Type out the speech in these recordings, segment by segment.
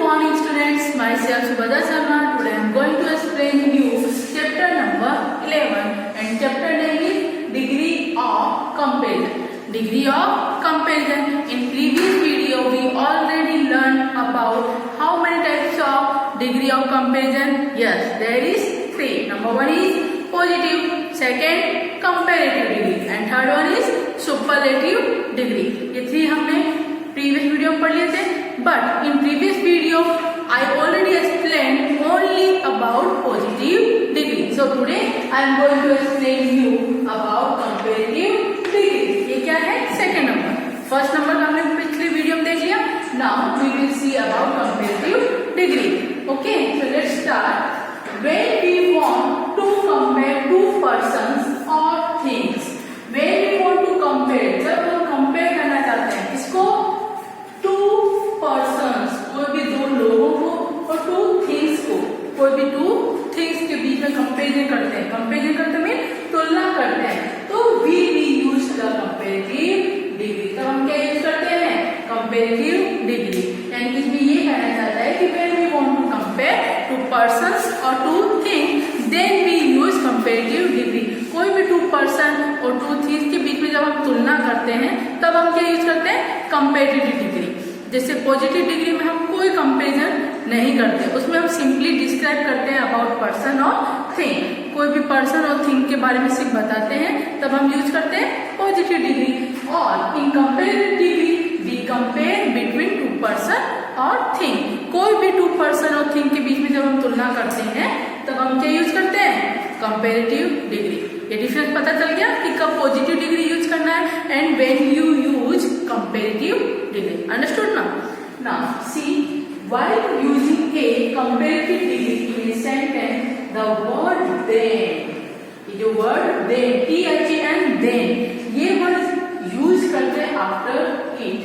morning students, myself Subhadra Sharma. Today I am going to explain you chapter number 11 and chapter name is degree of comparison. Degree of comparison. In previous video we already learned about how many types of degree of comparison. Yes, there is 3. Number 1 is positive, second comparative degree and third one is superlative degree. ये 3 हमने previous video में पढ़ लिए थे. But in previous video, I already explained only about positive degree. So today I am going to explain you about comparative degree. ये क्या है? Second number. First number का हमने पिछले वीडियो में देख लिया. Now we will see about comparative degree. Okay, so let's start. When we want to compare two persons or things, when we want to compare, जब हम compare करना चाहते हैं इसको कोई भी दो लोगों को और टू थिंग्स को, कोई भी टू थिंग्स के बीच में कंपेरिजन करते हैं. कंपेरिजन करते में तुलना करते हैं तो we use the comparative degree. तो हम क्या यूज करते हैं? Comparative degree. यानी कि इसमें ये कहना चाहता है कि when we want to compare two persons और two things then we use comparative degree. कोई भी टू पर्सन और टू थिंग्स के बीच में जब हम तुलना करते हैं तब हम क्या यूज करते हैं? Comparative degree. जैसे पॉजिटिव डिग्री में हम कोई कंपेरिजन नहीं करते, उसमें हम सिंपली डिस्क्राइब करते हैं अबाउट पर्सन और थिंग. कोई भी पर्सन और थिंग के बारे में सिर्फ बताते हैं तब हम यूज करते हैं पॉजिटिव डिग्री. और in comparative degree we compare between two person और थिंग. कोई भी टू पर्सन और थिंग के बीच में जब हम तुलना करते हैं तब हम क्या यूज करते हैं? Comparative degree. ये डिफरेंस पता चल गया कि कब पॉजिटिव डिग्री यूज करना है and when you use comparative degree. Understood now? Now see, while using a comparative degree in a sentence, the word then, ये जो word then, then, then, ये word use करते हैं after it.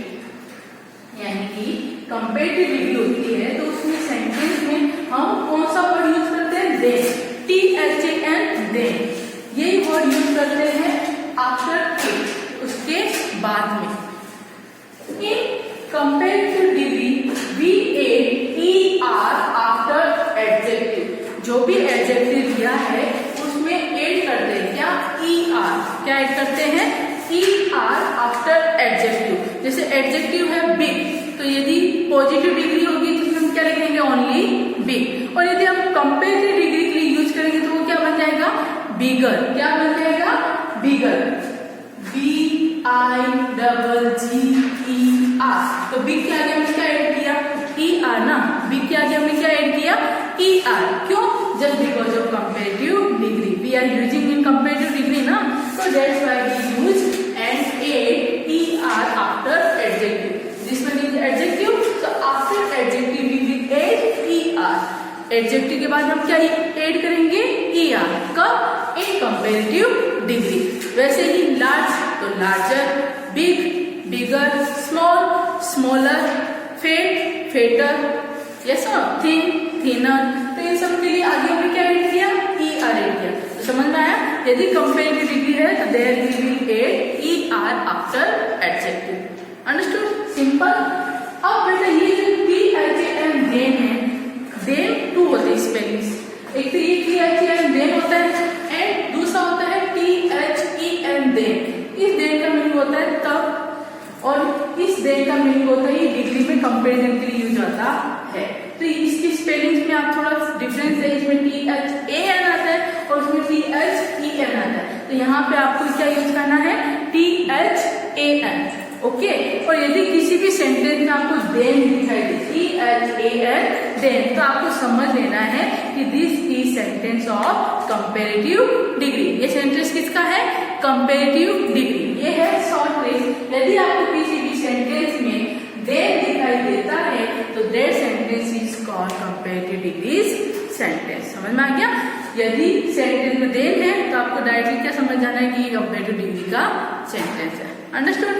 यानी कि comparative degree होती है तो उसमें sentence में हम कौन सा word use करते हैं? then, then. ये word use करते हैं after it, उसके बाद में. In comparative degree, we add er after adjective. जो भी adjective दिया है उसमें add करते हैं क्या? er. क्या add करते हैं? er after adjective. जैसे adjective है big, तो यदि positive degree होगी तो हम क्या लिखेंगे? only big. और यदि हम comparative degree के लिए यूज करेंगे तो वो क्या बन जाएगा? bigger. क्या बन जाएगा? bigger. B-I-G-G-E-R. तो बिग के आगे हमने क्या ऐड किया? ER ना. बिग के आगे हमने क्या ऐड किया? ER. क्यों? Just because of comparative degree. We are using in comparative degree ना, so that's why we use and add ER after adjective. This one is adjective, so after adjective we will add ER. Adjective के बाद हम क्या add करेंगे? ER. कब? In comparative degree. वैसे ही large तो larger, big bigger, small smaller, fat fatter, yes thin thinner. तो इन सब के लिए आगे हमने क्या ऐड किया? ER ऐड किया. तो समझ में आया? यदि कंपेरेटिव डिग्री है तो there we will add ER after adjective. Understood? Simple. अब बेटा ये जो THAN देन है, देन टू होते हैं स्पेलिंग्स. एक तो ये THAN देन होता है एंड दूसरा होता है THEN देन. इस देन का मीनिंग होता है तब और इस देन का मीनिंग होता है ये डिग्री में कंपेरिजन के लिए यूज होता है. तो इसकी स्पेलिंग्स में आप थोड़ा डिफरेंस है. इसमें THAN आता है और उसमें THEN आता है. तो यहाँ पे आपको क्या यूज करना है? THAN. ओके. और यदि किसी भी सेंटेंस में आपको देन दिखाई दे THAN देन, तो आपको समझ लेना है कि this is sentence of comparative degree. ये सेंटेंस किसका है? Comparative degree. ये है शॉर्ट ट्रिक. यदि आपको किसी भी सेंटेंस में देन दिखाई देता है तो that sentence is called comparative degree sentence. समझ में आ गया? यदि सेंटेंस में देन है तो आपको डायरेक्टली क्या समझ जाना है कि कंपेरेटिव डिग्री का सेंटेंस है. Understood?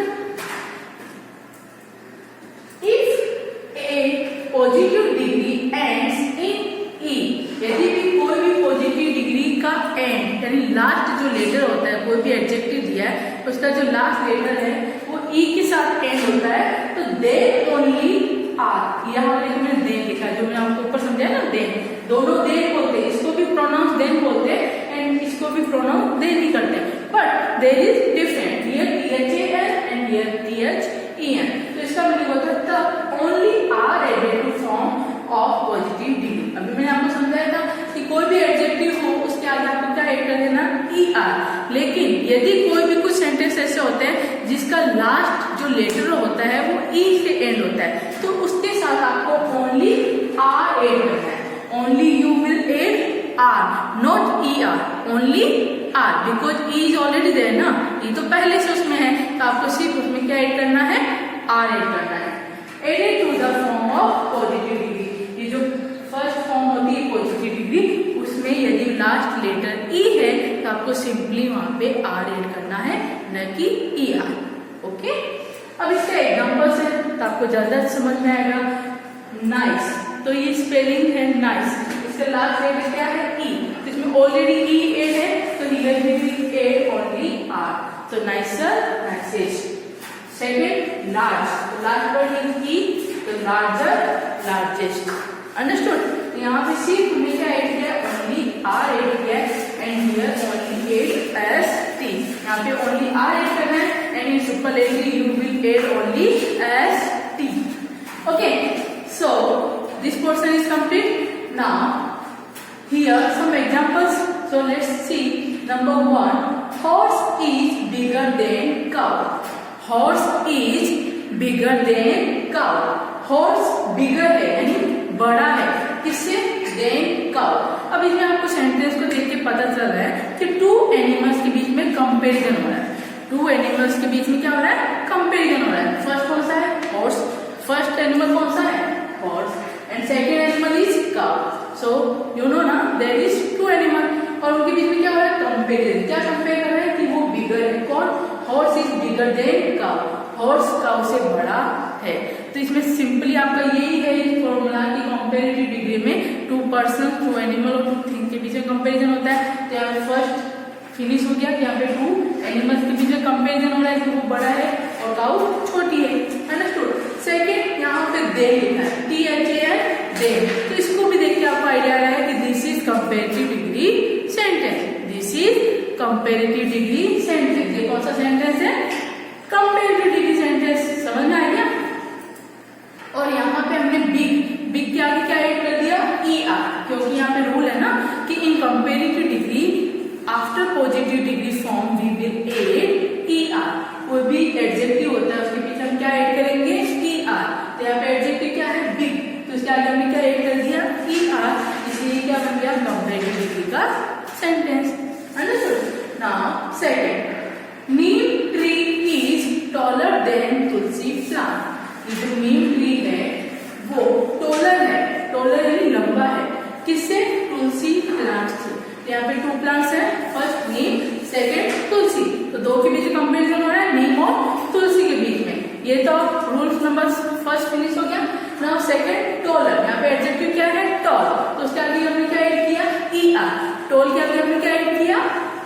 Positive degree ends in e. यदि भी कोई भी पॉजिटिव डिग्री का एंड यानी लास्ट जो लेटर होता है, कोई भी एडजेक्टिव दिया है उसका जो लास्ट लेटर है वो ई के साथ एंड होता है तो दे ओनली आर. यहाँ हमने देन लिखा दोनों देन बोलते हैं, इसको भी प्रोनाउंस देन बोलते हैं एंड इसको भी प्रोनाउंस देन ही करते हैं, but there is different, here THAN and here THEN। तो इसका मतलब होता है तब only R added to form of positive degree. अभी मैंने आपको समझाया था कि कोई भी एडजेक्टिव हो उसके आगे आपको क्या ऐड कर देना, ER। लेकिन यदि कोई भी कुछ सेंटेंस ऐसे होते हैं जिसका लास्ट जो लेटर होता है वो E से एंड होता है, तो उसके साथ आपको ओनली R ऐड करना है। Only you will add R, not ER, only R, because E is already there ना, E तो पहले से उसमें है, तो आपको सिर्फ उसमें क्या ऐड करना है, R ऐड करना है। Added to the form of positive degree, ये जो फर्स्ट फॉर्म होती है पॉजिटिव डिग्री, उसमें यदि लास्ट लेटर E है तो आपको सिंपली वहां पे R ऐड करना है, न कि ER। ओके, अब इसका एग्जांपल्स है तो आपको ज्यादा समझ में आएगा। नाइस, तो ये स्पेलिंग है नाइस, इसका लास्ट लेटर क्या है, E, इसमें ऑलरेडी E ऐड है, तो here we will add only R, तो नाइसर, नाइसेस्ट। सेकंड लार्ज, तो लास्ट वर्ड इज E, तो लार्जर, लार्जेस्ट। अंडरस्टूड? यहाँ पे सिर्फ हमने क्या ऐड किया, ओनली R ऐड किया and here only add ST, यहाँ पे ओनली R ऐड करना है and in superlative you will add only ST। Okay, so this portion is complete. Now here some examples, so let's see. Number 1, horse is bigger than cow. Horse is bigger than cow. Horse bigger है यानी बड़ा है, किससे, than cow। अब इसमें आपको sentence को देख के पता चल रहा है कि टू एनिमल्स के बीच में कंपैरिजन हो रहा है। टू एनिमल्स के बीच में क्या हो रहा है, कंपैरिजन हो रहा है। फर्स्ट कौन सा है, हॉर्स, फर्स्ट एनिमल कौन सा है, horse, and second animal is cow. So you know ना, देयर इज टू एनिमल और उनके बीच में क्या हो रहा है, कंपेरिजन। क्या कंपेयर कर रहा है कि वो बिगर है, कौन, horse is bigger than cow, horse cow से बड़ा है। तो इसमें सिंपली आपका यही है फॉर्मूला कि कंपैरेटिव डिग्री में टू पर्सन, टू एनिमल और टू थिंग के बीच में कंपैरिजन होता है। तो यहाँ पे फर्स्ट फिनिश हो गया कि यहाँ पे टू एनिमल्स के बीच में कंपैरिजन हो रहा है कि वो बड़ा है और काउ छोटी है। अंडरस्टूड? सेकेंड, यहाँ पे देन लिखा है, THAN, देन। तो इसको भी देख के आपको आइडिया आ रहा है कि this is comparative degree sentence, this is comparative degree sentence. ये कौन सा सेंटेंस है, कंपैरेटिव डिग्री सेंटेंस। समझ में आ गया? और यहाँ पे हमने बिग के आगे क्या ऐड कर दिया, ER, क्योंकि यहाँ पे रूल है ना कि in comparative degree after positive degree form we will add ER। कोई भी एडजेक्टिव होता है उसके पीछे हम क्या ऐड करेंगे, ER। तो यहाँ पे एडजेक्टिव क्या है, बिग, तो इसके आगे हमने क्या ऐड कर दिया, ER, इसलिए क्या बन गया कंपैरेटिव डिग्री का sentence. Understood? Now second, Neem tree is taller than tulsi plant. ये जो नीम ट्री है वो टॉलर है, टॉलर यानी लंबा है, किससे, तुलसी प्लांट से। यहाँ पे टू प्लांट्स है, फर्स्ट नीम, सेकंड तुलसी, तो दो के बीच कंपैरिजन हो रहा है, नीम और तुलसी के बीच में। ये तो रूल्स नंबर फर्स्ट फिनिश हो गया। नाउ सेकंड, टॉलर, यहाँ पे एडजेक्टिव क्या है, टॉल, तो उसके आगे हमने क्या ऐड किया, ER। टॉल के आगे हमने क्या ऐड किया,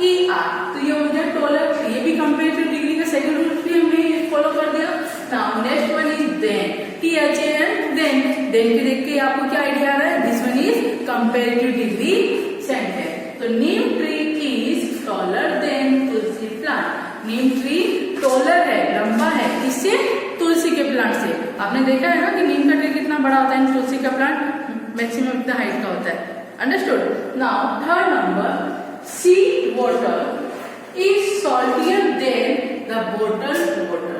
ER, तो ये हो गया टॉलर। ये भी कंपैरेटिव डिग्री का सेकंड रूल भी हमने फॉलो कर दिया। Now next one is than, THAN, than. Than के देख के आपको क्या आइडिया आ रहा है, this one is comparative degree sentence. तो neem tree is taller than tulsi plant. Neem tree taller है, लंबा है, किससे, तुलसी के प्लांट से। आपने देखा है ना कि नीम का ट्री कितना बड़ा होता है, तुलसी का प्लांट मैक्सिमम इतना हाइट का होता है। Understood? Now third number, sea water is saltier than the bottled water.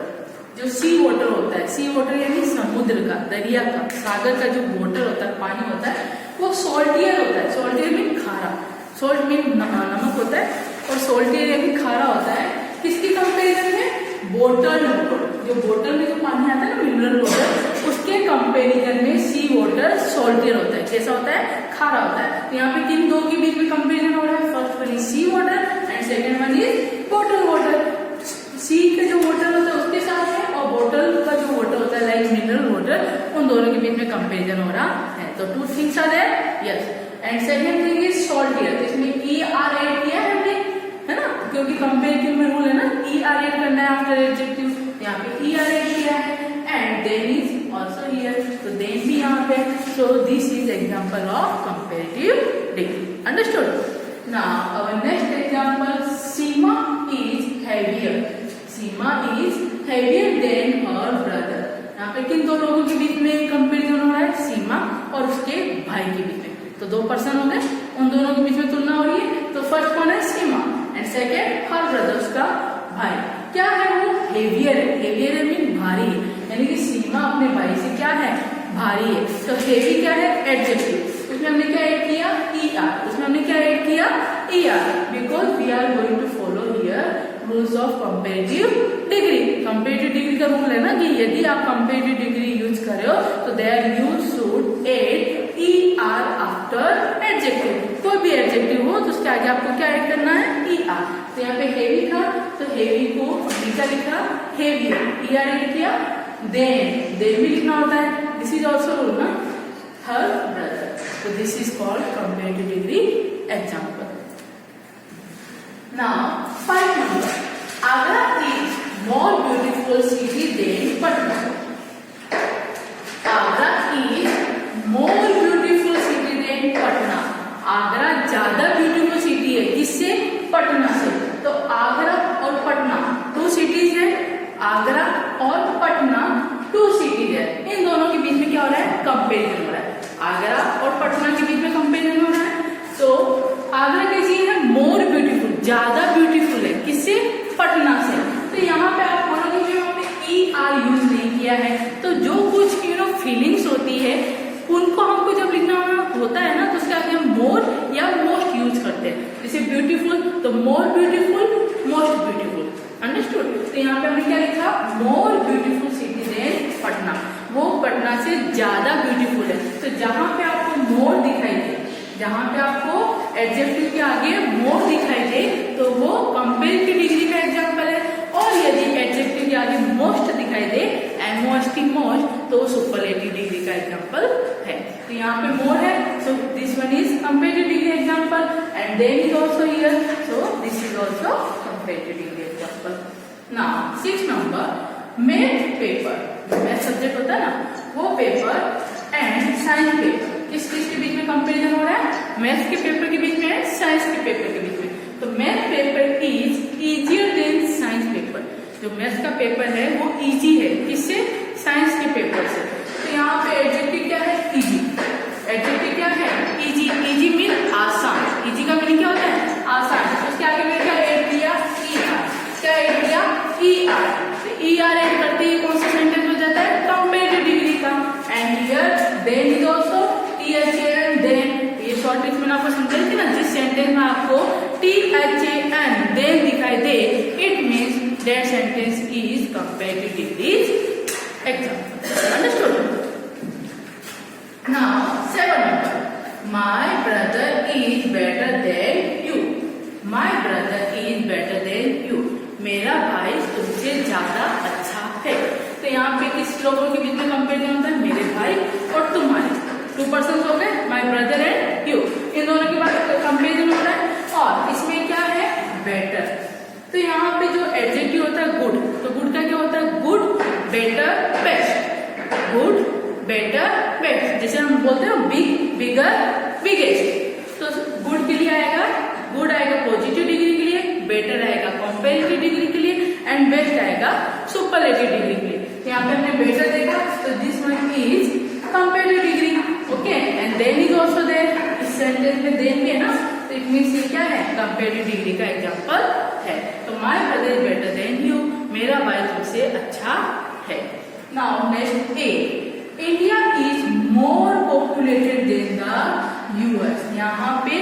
जो सी वाटर होता है, सी वाटर यानी समुद्र का, दरिया का, सागर का जो वाटर होता है, पानी होता है, वो सॉल्टियर होता है। सॉल्टियर मीन खारा, सॉल्ट मीन नमक होता है और सॉल्टियर यानी खारा होता है। किसकी कंपैरिजन में, बोटल वाटर, जो बोतल में जो पानी आता है ना, मिनरल वाटर, उसके कंपैरिजन में सी वाटर सॉल्टियर होता है। कैसा होता है, खारा होता है। तो यहाँ पे किन दो के बीच में कंपैरिजन हो रहा है, first one is sea water and second one is bottle water. Sea का जो वाटर होता है उसके साथ है और बोतल का जो वाटर होता है लाइक मिनरल वाटर, उन दोनों के बीच में कंपैरिजन हो रहा है। तो two things are there, yes. And second thing is saltier, इसमें ER ऐड किया है हमने, है ना, क्योंकि कंपैरेटिव में रूल है ना, ER ऐड करना है आफ्टर एडजेक्टिव, यहाँ पे ER ऐड किया है। And than is also here, तो देन भी यहाँ पे। So this is example of comparative degree. Understood? Now our next example, Seema is heavier. Seema is heavier than her brother. यहाँ पे किन दो लोगों के बीच में कंपेरिजन हो रहा है? सीमा और उसके भाई के बीच में। तो दो पर्सन हो गए, उन दोनों के बीच में तुलना हो रही है। तो फर्स्ट कौन है? सीमा, एंड सेकेंड हर ब्रदर, उसका भाई। क्या है वो? हेवियर है। हेवियर मीन भारी है, यानी कि सीमा अपने भाई से क्या है? भारी है। तो हेवी क्या है? एडजेक्टिव। उसमें हमने क्या ऐड किया? ER। उसमें हमने क्या ऐड किया? ER, because we are going to follow here rules of comparative degree. Comparative degree का रूल है ना कि यदि आप कंपैरेटिव डिग्री यूज कर रहे हो तो there you should add ER after adjective. कोई भी एडजेक्टिव हो तो उसके आगे आपको क्या ऐड करना है? ER। तो यहाँ पे हेवी था तो हेवी को क्या लिखा? हेवियर, ER ऐड किया। देन भी लिखना होता है, दिस इज ऑल्सो रूल ना, her brother. So this is called comparative degree example. Now, 5 number. Agra is more beautiful city than Patna. Agra is more beautiful city than Patna. Agra ज्यादा beautiful city है, किससे? पटना से। तो आगरा और Patna 2 cities है। आगरा और Patna 2 cities है। इन दोनों के बीच में क्या हो रहा है? कंपेरिजन हो रहा है। आगरा और पटना के बीच में कंपेरिजन हो रहा है। तो आगरा कैसी है? मोर ब्यूटीफुल, ज्यादा ब्यूटीफुल है, किससे? पटना से। तो यहाँ पे आप बोलोगे जो हमने ER यूज नहीं किया है, तो जो कुछ फीलिंग्स होती है उनको हमको जब लिखना होता है ना तो उसके आगे हम मोर या मोस्ट यूज करते हैं। जैसे ब्यूटीफुल तो more beautiful, most beautiful. Understood? तो यहाँ पे हमने क्या लिखा? More beautiful city than Patna. वो पटना से ज्यादा ब्यूटीफुल है। तो जहां पे आपको मोर दिखाई दे, जहां पे आपको एडजेक्टिव के आगे मोर दिखाई दे तो वो कंपैरेटिव डिग्री का एग्जांपल है। और यदि एडजेक्टिव के आगे मोस्ट दिखाई दे, एमओएसटी मोस्ट, तो सुपरलेटिव डिग्री का एग्जांपल है। तो यहाँ पे मोर है, so this one is comparative degree example, and than is also here, so this is also comparative degree example. Now 6 number, math paper. Math subject होता है ना, वो पेपर एंड साइंस पेपर, किस के बीच में कंपैरिजन हो रहा है? मैथ के पेपर के बीच में, साइंस के पेपर के बीच में। तो math paper is easier than science paper. जो मैथ का पेपर है वो इजी है, किससे? साइंस के पेपर से। तो यहाँ पे एडजेक्टिव क्या है? इजी। एडजेक्टिव क्या है? इजी। इजी मीन आसान। इजी का मीनिंग क्या होता है? आसान। उसके आगे मैंने क्या ऐड किया? ER। क्या ऐड किया? ER। ER ऐड करते ही कौन सा सेंटेंस हो जाता है? कंपैरेटिव डिग्री का। And here than is also THAN than. ये शॉर्ट ट्रिक मैंने आपको समझाई थी ना, जिस सेंटेंस में आपको THAN देन दिखाई दे, it means that sentence is comparative degree example. Understood? Now 7 number, my brother is better than you. My brother is better than you. मेरा भाई तुमसे ज्यादा अच्छा है। तो यहाँ पे किस लोगों के बीच में कंपेरिजन होता है? मेरे भाई और तुम्हारे। 2 पर्सन हो गए, माई ब्रदर एंड यू। इन दोनों के बाद कंपेरिजन हो रहा है। और इसमें क्या है? बेटर। तो यहाँ पे जो एडजेक्टिव होता है गुड, तो गुड का क्या होता है? Good, better, best. Good, better, best. जैसे हम बोलते हैं बिग, बिगर, बिगेस्ट। तो गुड के लिए आएगा, गुड आएगा पॉजिटिव डिग्री के लिए, बेटर आएगा कंपैरेटिव डिग्री के लिए, एंड बेस्ट आएगा सुपरलेटिव डिग्री के लिए। तो यहाँ पे हमने बेटर देखा, तो this one is comparative degree. Okay, and than is also there. इस सेंटेंस में देन भी है ना, तो इट मीन्स ये क्या है? कंपैरेटिव डिग्री का एग्जांपल है। तो my brother is better than you. मेरा भाई तुमसे अच्छा है। Now next a, India is more populated than the US. यहाँ पे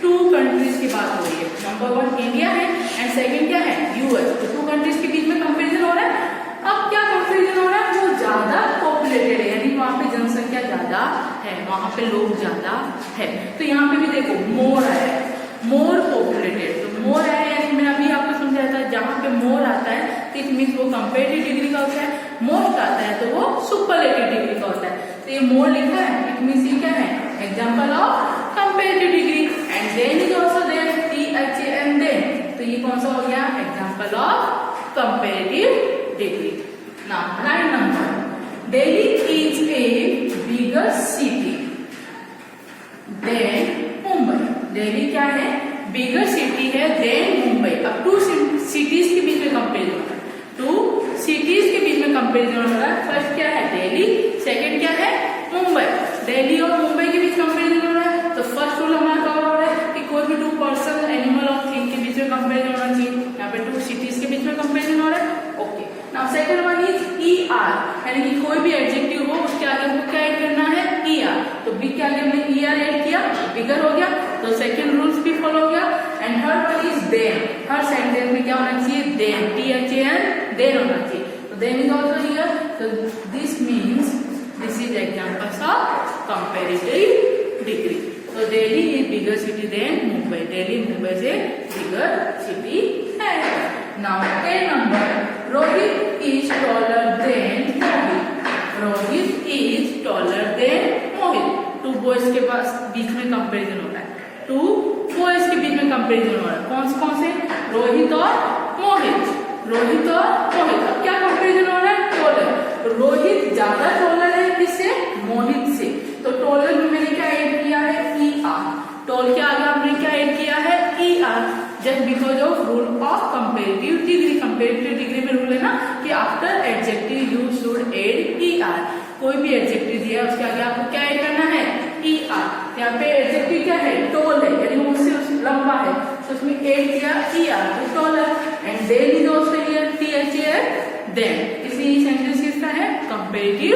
2 कंट्रीज की बात हो रही है। नंबर 1 इंडिया है एंड सेकंड क्या है? यूएस। तो 2 कंट्रीज के बीच में कंपैरिजन हो रहा है। अब क्या कंपैरिजन हो रहा है? वो ज्यादा पॉपुलेटेड है, यानी वहाँ पे जनसंख्या ज्यादा है, वहाँ पे लोग ज्यादा है। तो यहाँ पे भी देखो मोर आया, मोर पॉपुलेटेड। तो मोर आया यानी मैंने अभी आपको समझाया था, जहाँ पे मोर आता है तो इट मीन्स वो कंपैरेटिव डिग्री का होता है। मोस्ट आता है तो वो सुपरलेटिव डिग्री का होता है। तो ये मोर लिखा है, इट मीन्स ये क्या है? Example of comparative degree. And than is also there, THAN than. तो ये कौन सा हो गया? Example of comparative degree. Now 9 number, Delhi is a bigger bigger city है देन मुंबई। अब टू सिटीज के बीच में कंपेरिजन हो रहा है, टू सिटीज के बीच में कंपेरिजन हो रहा है। फर्स्ट क्या है दिल्ली, सेकंड क्या है मुंबई। दिल्ली और मुंबई के बीच कंपेरिजन हो रहा है, तो फर्स्ट रूल हमारा कवर हो रहा है कि कोई भी टू पर्सन, एनिमल और थिंग के बीच में कंपेरिजन होना चाहिए। यहाँ पे टू सिटीज के बीच में कंपेरिजन हो रहा है। Okay, now second one is ER, यानी कि कोई भी एडजेक्टिव हो उसके आगे हमको क्या ऐड करना है ER। तो बिग के आगे हमने ER ऐड किया, बिगर हो गया, तो सेकंड रूल्स भी फॉलो हो गया। And third one is than, हर सेंटेंस में क्या होना चाहिए देन, THAN देन होना चाहिए। तो than is also here, so this means this is examples of comparative degree. So Delhi is bigger city than Mumbai. Delhi Mumbai से bigger city है। Now 10 number, Rohit is taller than Mohit. Rohit is taller than Mohit. Two boys के पास बीच में comparison हो रहा है, to boys के बीच में कंपैरिजन हो रहा है। कौन से रोहित और मोहित, रोहित और मोहित। अब क्या कंपैरिजन हो रहा है टॉलर, रोहित ज्यादा टॉलर है किससे मोहित से। तो टॉलर में मैंने क्या ऐड किया है ER, टॉल के आगे हमने क्या ऐड किया है ER, just because of rule of comparative degree. Comparative degree में रूल है ना कि after adjective you should add ER। कोई भी एडजेक्टिव दिया उसके आगे आपको क्या ऐड करना है ER। यहाँ पे एडजेक्टिव क्या है टॉल है, यानी वो उससे लंबा है, तो उसमें ऐड किया ER, तो taller. And than is also here THAN than, इसलिए सेंटेंस किसका है कंपेरेटिव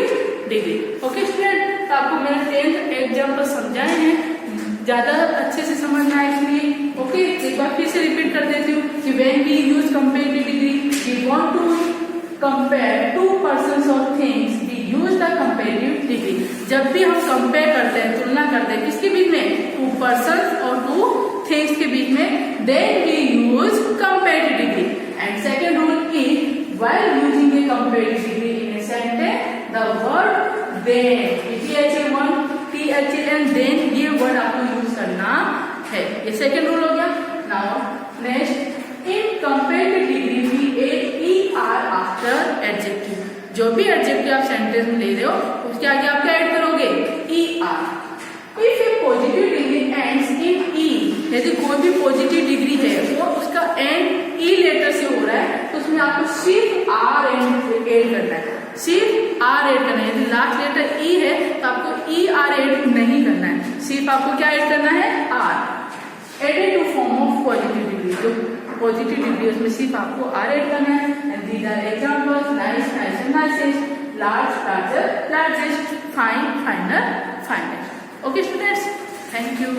डिग्री। ओके स्टूडेंट, तो आपको मैंने 10th एग्जांपल समझाए हैं, ज्यादा अच्छे से समझना है इसलिए। ओके, एक बार फिर से रिपीट कर देती हूँ कि when we use comparative degree we want to compare two persons और things, we use the comparative degree. जब भी हम कंपेयर करते हैं, तुलना करते हैं किसके बीच में, टू पर्सन्स और टू थिंग्स के बीच में, then we use comparative degree. And second rule is while using a comparative degree in a sentence, the word then, THAN then, ये वर्ड आपको यूज करना है। ये सेकेंड रूल हो गया। Now next, in comparative degree we add ER after adjective. जो भी adjective आप सेंटेंस में ले रहे हो उसके आगे आप क्या ऐड करोगे ER। If A positive degree ends in E, यदि कोई भी पॉजिटिव डिग्री है वो उसका एंड E लेटर से हो रहा है, तो उसमें आपको सिर्फ R ऐड करना है, सिर्फ R ऐड करना है। यदि लास्ट लेटर E है तो आपको ER ऐड नहीं करना है, सिर्फ आपको क्या ऐड करना है R। Added to form of positive degree, जो पॉजिटिव डिग्री उसमें सिर्फ आपको R ऐड करना है। And these are examples, nice, nice and nicest, large, larger, largest, fine, finer, finest. Okay students, thank you.